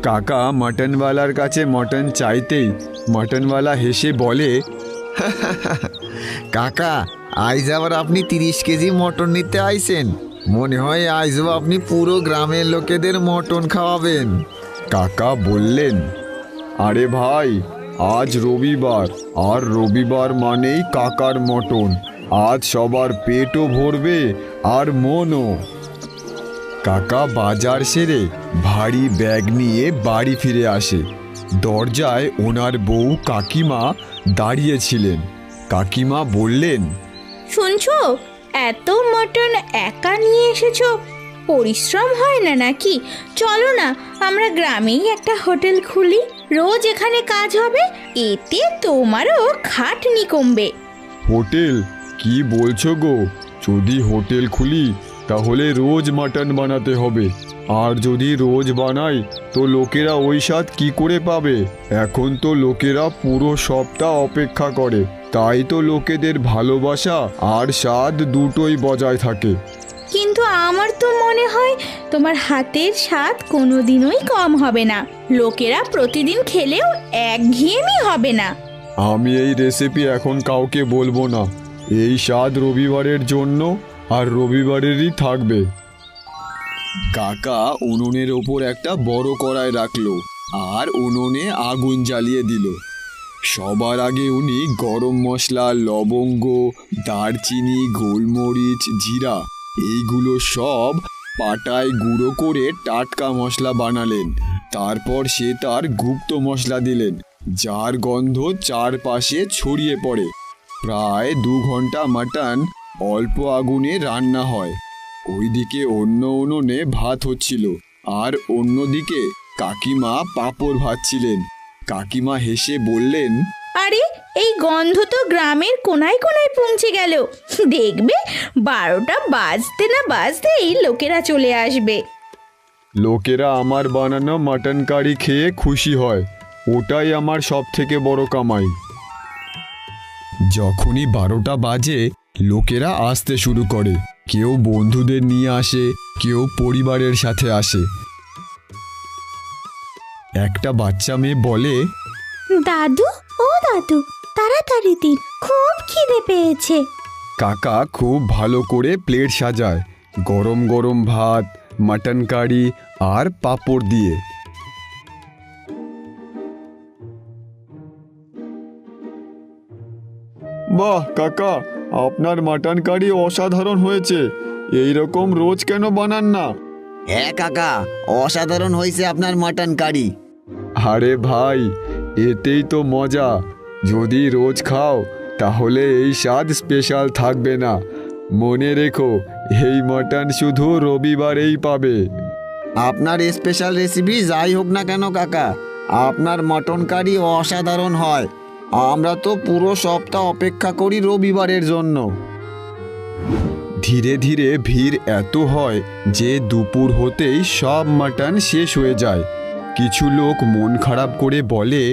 কাকা মটনওয়ালার কাছে মটন চাইতেই মটনওয়ালা হেসে বলে, কাকা আজ আবার আপনি 30 কেজি মটন নিতে আইছেন? মনে হয় আজও আপনি পুরো গ্রামের লোকেদের মটন খাওয়াবেন। কাকা বললেন, আরে ভাই, আজ রবিবার, আর রবিবার মানেই কাকার মটন। আজ সবার পেটও ভরবে আর মনও। কাকা বাজার সেরে ভারী ব্যাগ নিয়ে বাড়ি ফিরে আসে। দরজায় ওনার বউ কাকিমা দাঁড়িয়েছিলেন। কাকিমা বললেন, শুনছো, এত মটন একা নিয়ে এসেছো? পরিশ্রম হয় না নাকি? চলো না, আমরা গ্রামেই একটা হোটেল খুলি। রোজ এখানে কাজ হবে, এতে তোমারও খাটনি কমবে। হোটেল? কি বলছো গো? যদি হোটেল খুলি তাহলে রোজ মাটন বানাতে হবে, আর যদি রোজ বানাই তো লোকেরা ওই স্বাদ কি করে পাবে? এখন তো লোকেরা পুরো সপ্তাহ অপেক্ষা করে, তাই তো লোকেদের ভালোবাসা আর স্বাদ দুটোই বজায় থাকে। কিন্তু আমার তো মনে হয় তোমার হাতের স্বাদ কোনোদিনই কম হবে না। লোকেরা প্রতিদিন খেলেও একঘেয়েমি হবে না। আমি এই রেসিপি এখন কাউকে বলবো না। এই স্বাদ রবিবারের জন্য আর রবিবারেরই থাকবে। কাকা উনুনের ওপর একটা বড় কড়াই রাখলো আর উনুনে আগুন জ্বালিয়ে দিল। সবার আগে উনি গরম মশলা, লবঙ্গ, দারচিনি, গোলমরিচ, জিরা এইগুলো সব পাটায় গুঁড়ো করে টাটকা মশলা বানালেন। তারপর সে তার গুপ্ত মশলা দিলেন, যার গন্ধ চারপাশে ছড়িয়ে পড়ে। প্রায় 2 ঘন্টা মাটন অল্প আগুনে রান্না হয়। ওইদিকে অন্য উনুনে ভাত হচ্ছিল, আর অন্যদিকে কাকিমা পাঁপড় ভাজছিলেন। কাকিমা হেসে বললেন, আরে, এই গন্ধ তো গ্রামের কোনায় কোনায় পৌঁছে গেল। দেখবে 12টা বাজতে না বাজতেই লোকেরা চলে আসবে। লোকেরা আমার বানানো মাটন কারি খেয়ে খুশি হয়, ওটাই আমার সব থেকে বড় কামাই। যখনই 12টা বাজে লোকেরা আসতে শুরু করে। কেউ বন্ধুদের নিয়ে আসে, কেউ পরিবারের সাথে আসে। একটা বাচ্চা মেয়ে বলে, দাদু, ও দাদু, তাড়াতাড়ি দিন, খুব খিদে পেয়েছে। কাকা খুব ভালো করে প্লেট সাজায়, গরম গরম ভাত, মাটন কারি আর পাঁপড় দিয়ে। বাহ কাকা, আপনার মাটন কারি অসাধারণ হয়েছে। এই রকম রোজ কেন বানান না? হ্যাঁ কাকা, অসাধারণ হয়েছে আপনার মাটন কারি। আরে ভাই, এতেই তো মজা। যদি রোজ খাও তাহলে এই স্বাদ স্পেশাল থাকবে না। মনে রেখো, এই মাটন শুধু রবিবারেই পাবে। আপনার স্পেশাল রেসিপি যাই হোক না কেন কাকা, আপনার মটন কারি অসাধারণ হয়। আমরা তো পুরো সপ্তাহ অপেক্ষা করি রবিবারের জন্য। ধীরে ধীরে ভিড় এত হয় যে দুপুর হতেই সব মাটন শেষ হয়ে যায়। কিছু লোক মন খারাপ করে বলে,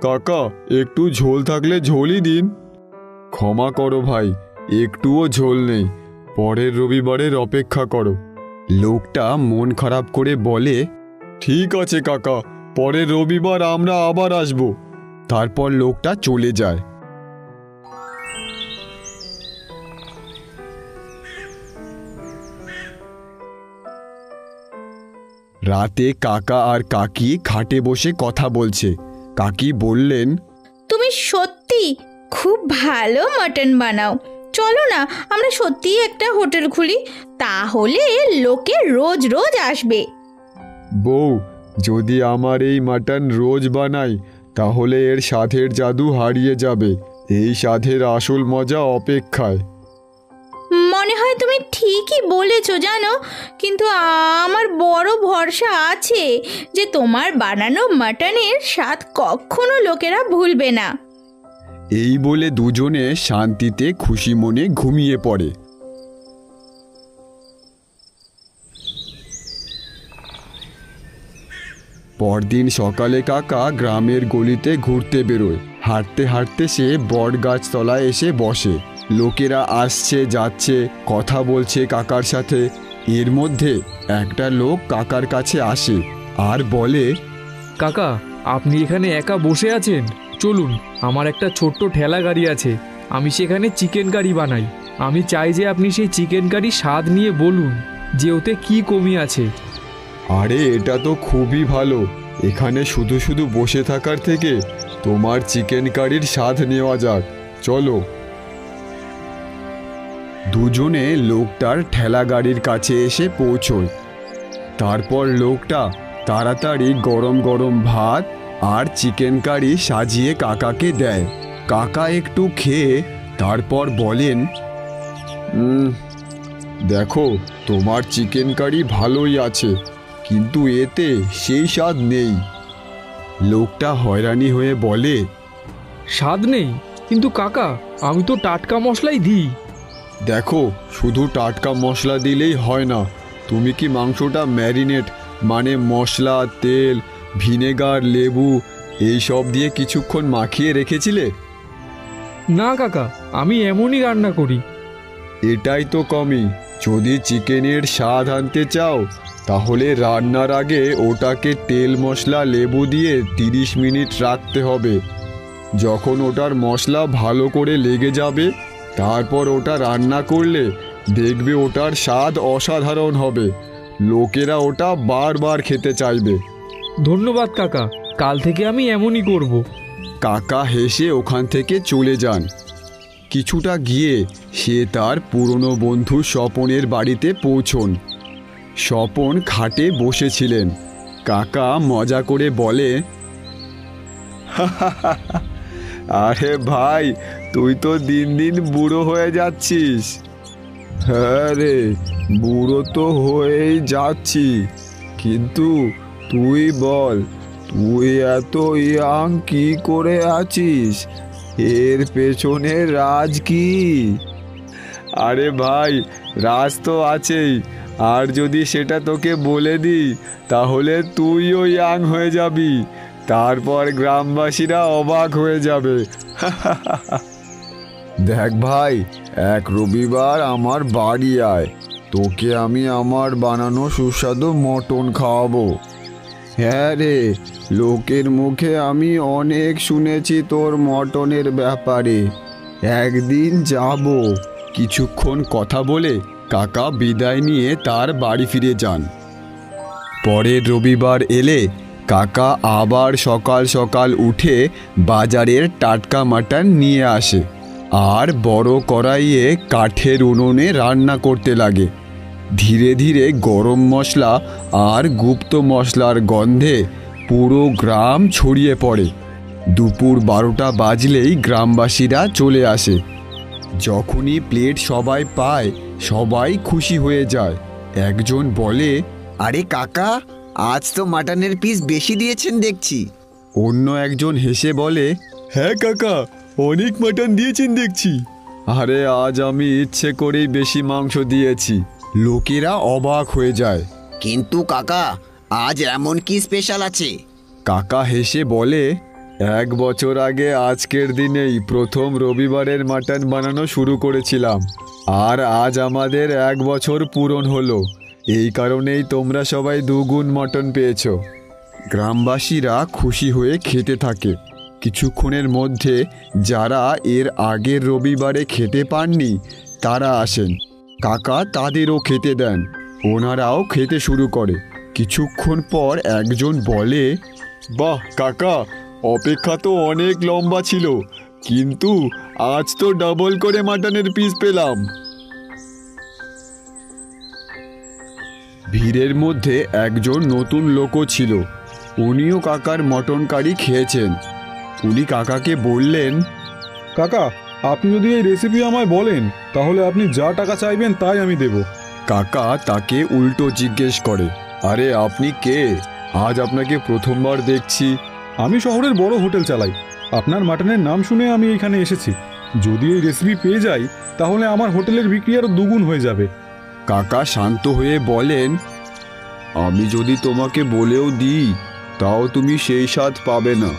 কাকা একটু ঝোল থাকলে ঝোলই দিন। ক্ষমা করো ভাই, একটুও ঝোল নেই, পরের রবিবারের অপেক্ষা করো। লোকটা মন খারাপ করে বলে, ঠিক আছে কাকা, পরের রবিবার আমরা আবার আসব। তারপর লোকটা চলে যায়। রাতে কাকা আর কাকি খাটে বসে কথা বলছে। কাকি বললেন, তুমি সত্যি খুব ভালো মটন বানাও। চলো না, আমরা সত্যিই একটা হোটেল খুলি, তাহলে লোকে রোজ রোজ আসবে। বউ, যদি আমার এই মাটন রোজ বানাই তাহলে এর স্বাদের জাদু হারিয়ে যাবে। এই স্বাদের আসল মজা অপেক্ষায়। মনে হয় তুমি ঠিকই বলেছো জানো, কিন্তু আমার বড় ভরসা আছে যে তোমার বানানো মাটনের স্বাদ কখনো লোকেরা ভুলবে না। এই বলে দুজনে শান্তিতে খুশি মনে ঘুমিয়ে পড়ে। পরদিন সকালে কাকা গ্রামের গলিতে ঘুরতে বেরোয়। হাঁটতে হাঁটতে সে বট গাছ তলায় এসে বসে। লোকেরা আসছে যাচ্ছে, কথা বলছে কাকার সাথে। এর মধ্যে একটা লোক কাকার কাছে আসে আর বলে, কাকা, আপনি এখানে একা বসে আছেন? চলুন, আমার একটা ছোট্ট ঠেলা গাড়ি আছে, আমি সেখানে চিকেন কারি বানাই। আমি চাই যে আপনি সেই চিকেন কারি স্বাদ নিয়ে বলুন যে ওতে কী কমি আছে। আরে এটা তো খুবই ভালো। এখানে শুধু শুধু বসে থাকার থেকে তোমার চিকেন কারির স্বাদ নেওয়া যাক, চলো। দুজনে লোকটার ঠেলা গাড়ির কাছে এসে পৌঁছয়। তারপর লোকটা তাড়াতাড়ি গরম গরম ভাত আর চিকেন কারি সাজিয়ে কাকাকে দেয়। কাকা একটু খেয়ে তারপর বলেন, দেখো, তোমার চিকেন কারি ভালোই আছে, কিন্তু এতে সেই স্বাদ নেই। লোকটা হয়রানি হয়ে বলে, স্বাদ নেই? কিন্তু কাকা, আমি তো টাটকা মশলাই দিই। দেখো, শুধু টাটকা মশলা দিলেই হয় না। তুমি কি মাংসটা ম্যারিনেট মানে মশলা, তেল, ভিনেগার, লেবু এই সব দিয়ে কিছুক্ষণ মাখিয়ে রেখেছিলে? না কাকা, আমি এমনই রান্না করি। এটাই তো কমই। যদি চিকেনের স্বাদ আনতে চাও তাহলে রান্নার আগে ওটাকে তেল, মশলা, লেবু দিয়ে 30 মিনিট রাখতে হবে। যখন ওটার মশলা ভালো করে লেগে যাবে তারপর ওটা রান্না করলে দেখবে ওটার স্বাদ অসাধারণ হবে। লোকেরা ওটা বারবার খেতে চাইবে। ধন্যবাদ কাকা, কাল থেকে আমি এমনই করব। কাকা হেসে ওখান থেকে চলে যান। কিছুটা গিয়ে সে তার পুরনো বন্ধু স্বপনের বাড়িতে পৌঁছন। স্বপন খাটে বসেছিলেন। কাকা মজা করে বলে, আরে ভাই, তুই তো দিন দিন বুড়ো হয়ে যাচ্ছিস। হ্যাঁ রে, বুড়ো তো হয়েই যাচ্ছি, কিন্তু তুই বল, তুই এত ইয়াং কি করে আছিস? এর পেছনে রাজ কি? আরে ভাই, রাজ তো আছেই, আর যদি সেটা তোকে বলে দিই তাহলে তুইও ইয়াং হয়ে যাবি। তারপর গ্রামবাসীরা অবাক হয়ে যাবে। দেখ ভাই, এক রবিবার আমার বাড়ি আয়, তোকে আমি আমার বানানো সুস্বাদু মটন খাওয়াবো। হ্যাঁ রে, লোকের মুখে আমি অনেক শুনেছি তোর মটনের ব্যাপারে, একদিন যাব। কিছুক্ষণ কথা বলে কাকা বিদায় নিয়ে তার বাড়ি ফিরে যান। পরের রবিবার এলে কাকা আবার সকাল সকাল উঠে বাজারের টাটকা মাটন নিয়ে আসে আর বড় কড়াইয়ে কাঠের উনুনে রান্না করতে লাগে। ধীরে ধীরে গরম মশলা আর গুপ্ত মশলার গন্ধে পুরো গ্রাম ছড়িয়ে পড়ে। দুপুর 12টা বাজলেই গ্রামবাসীরা চলে আসে। যখনই প্লেট সবাই পায় সবাই খুশি হয়ে যায়। একজন বলে, আরে কাকা, আজ তো মাটনের পিস বেশি দিয়েছেন দেখছি। অন্য একজন হেসে বলে, হ্যাঁ কাকা, অনেক মাটন দিয়েছেন দেখছি। আরে আজ আমি ইচ্ছে করেই বেশি মাংস দিয়েছি। লোকেরা অবাক হয়ে যায়। কিন্তু কাকা, আজ এমন কি স্পেশাল আছে? কাকা হেসে বলে, 1 বছর আগে আজকের দিনেই প্রথম রবিবারের মাটন বানানো শুরু করেছিলাম, আর আজ আমাদের 1 বছর পূরণ হলো। এই কারণেই তোমরা সবাই 2 গুণ মটন পেয়েছো। গ্রামবাসীরা খুশি হয়ে খেতে থাকে। কিছুক্ষণের মধ্যে যারা এর আগের রবিবারে খেতে পাননি তারা আসেন। কাকা তাদেরও খেতে দেন। ওনারাও খেতে শুরু করে। কিছুক্ষণ পর একজন বলে, বাহ কাকা, অপেক্ষা তো অনেক লম্বা ছিল, কিন্তু আজ তো ডাবল করে মাটনের পিস পেলাম। ভিড়ের মধ্যে একজন নতুন লোকও ছিল। উনিও কাকার মটন কারি খেয়েছেন। উনি কাকাকে বললেন, কাকা, আপনি যদি এই রেসিপি আমায় বলেন তাহলে আপনি যা টাকা চাইবেন তাই আমি দেব। কাকা তাকে উল্টো জিজ্ঞেস করে, আরে আপনি কে? আজ আপনাকে প্রথমবার দেখছি। আমি শহরের বড় হোটেল চালাই, আপনার মাটনের নাম শুনে আমি এখানে এসেছি। যদি এই রেসিপি পেয়ে যাই তাহলে আমার হোটেলের বিক্রি আরও 2 গুণ হয়ে যাবে। কাকা শান্ত হয়ে বলেন, আমি যদি তোমাকে বলেও দিই তাও তুমি সেই স্বাদ পাবে না।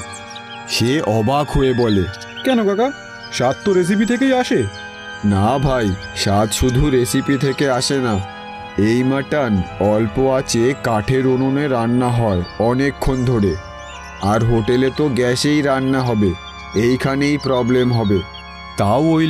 সে অবাক হয়ে বলে, কেন কাকা, স্বাদ তো রেসিপি থেকেই আসে। না ভাই, স্বাদ শুধু রেসিপি থেকে আসে না। এই মাটন অল্প আঁচে কাঠের উনুনে রান্না হয় অনেকক্ষণ ধরে। আর হোটেলে তো গ্যাসেই রান্না হবে, এইখানেই প্রবলেম হবে। তাও ওই